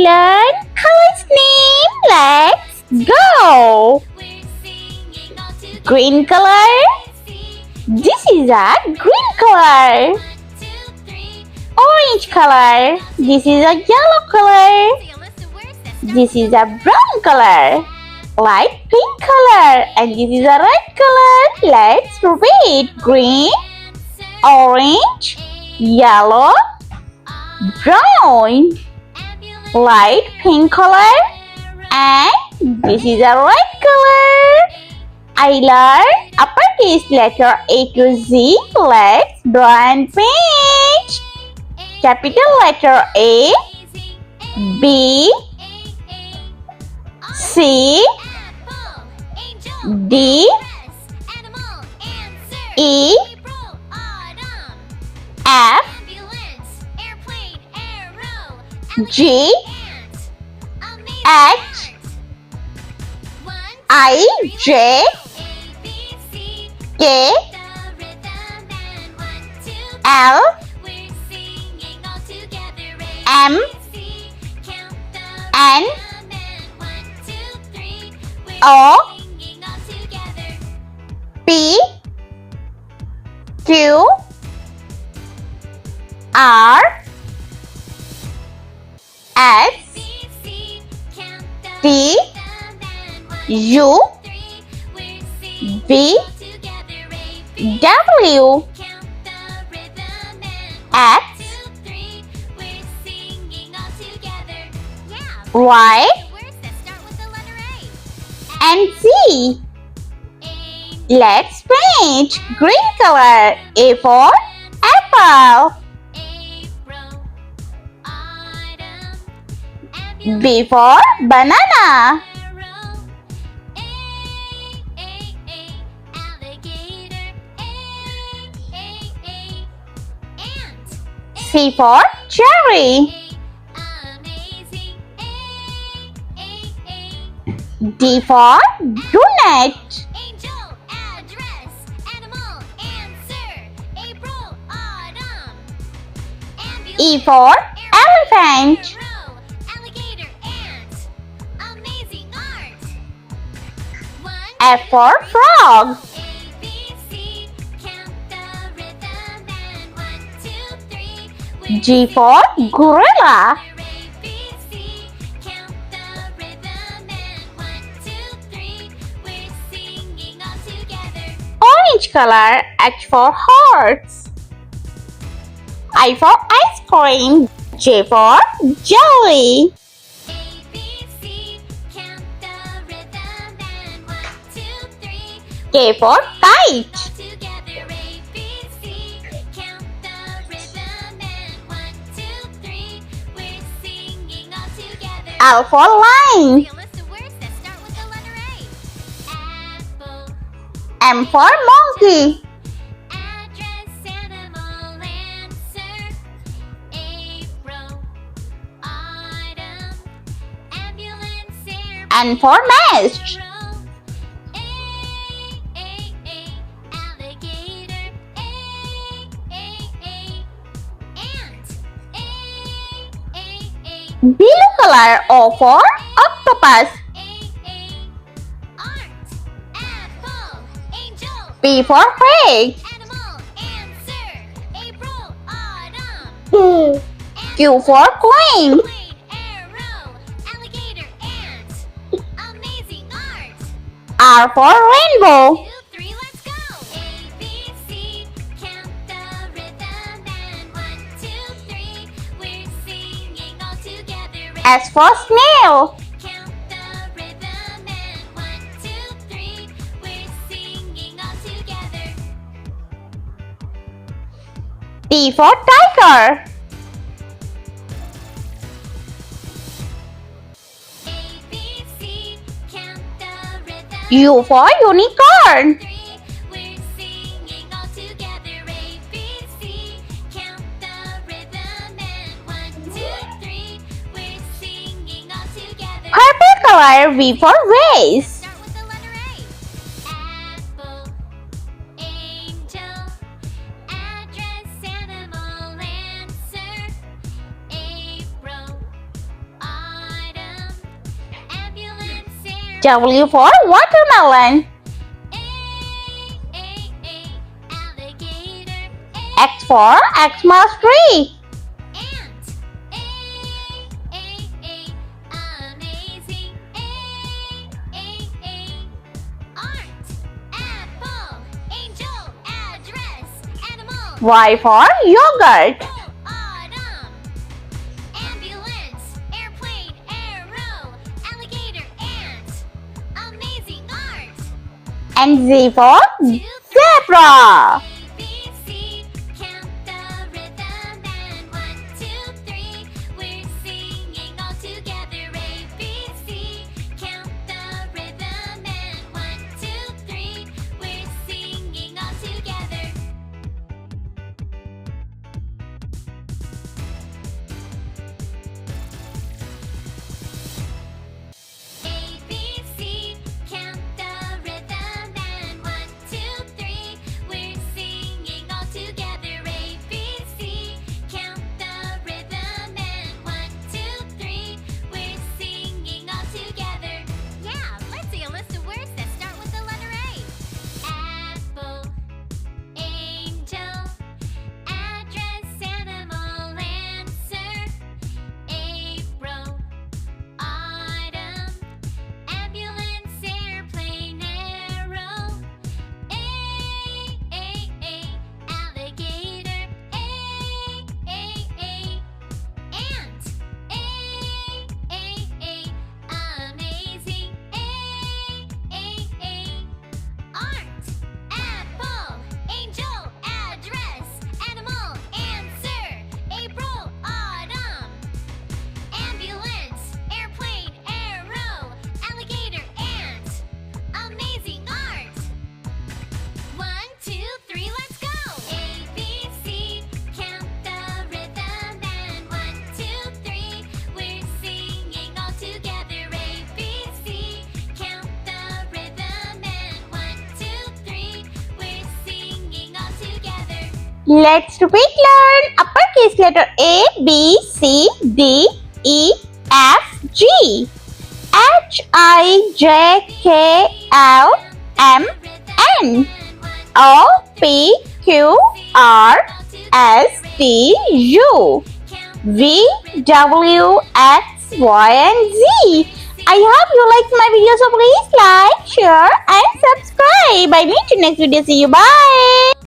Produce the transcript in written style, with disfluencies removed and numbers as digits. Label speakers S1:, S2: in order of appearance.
S1: learn color's name. Let's go. Green color. This is a green color. Orange color. This is a yellow color. This is a brown color. Light pink color. And this is a red color. Let's read. Green, orange, yellow, brown. Light pink color. And this is a red color. I learned uppercase letter A to Z. Let's draw and paint. Capital letter A, B, C, D, E, F, G, H, I, J, K, L, M, N, O, P, Q, R, S, T, U, V, W, X, Y, and Z. Let's paint. Green color. A for apple. B for banana. C for cherry. D for donut. E for elephant. F for frog. G for gorilla. Orange color. H for hearts. I for ice cream. J for jelly. K for kite. L for line. M for monkey. N for nest. Blue color. O for octopus. P for pig. Q for queen. R for rainbow. S for snail. T for tiger. U for unicorn. Purple color. V for vase. W for watermelon. X for Xmas tree. Y for yogurt. And Z for zebra. Let's repeat learn uppercase letter A, B, C, D, E, F, G, H, I, J, K, L, M, N, O, P, Q, R, S, T, U, V, W, X, Y, and Z. I hope you liked my video, so please like, share, and subscribe. I meet you next video. See you. Bye.